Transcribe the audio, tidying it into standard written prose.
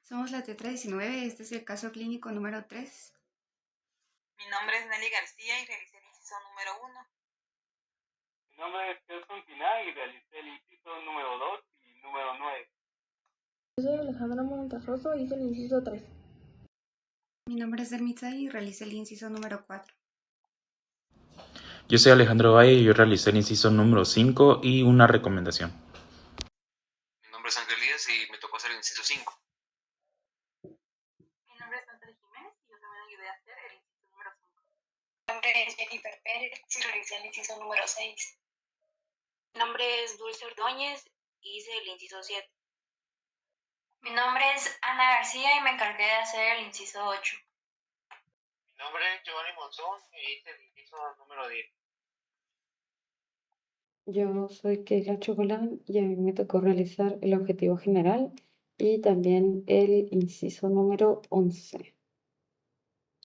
Somos la Tetra 19, este es el caso clínico número 3. Mi nombre es Nelly García y realicé el inciso número 1. Mi nombre es Kelson Pinay y realicé el inciso número 2 y número 9. Yo soy Alejandra Montajoso y hice el inciso 3. Mi nombre es Dermitzay y realicé el inciso número 4. Yo soy Alejandro Valle y yo realicé el inciso número 5 y una recomendación. Mi nombre es Ángel Díaz y me tocó hacer el inciso 5. Mi nombre es Natalia Jiménez y yo también ayudé a hacer el inciso número 5. Mi nombre es Jennifer Pérez y realicé el inciso número 6. Mi nombre es Dulce Ordóñez y hice el inciso 7. Mi nombre es Ana García y me encargué de hacer el inciso 8. Mi nombre es Giovanni Monzón e hice el inciso número 10. Yo soy Keila Chocolán y a mí me tocó realizar el objetivo general y también el inciso número 11.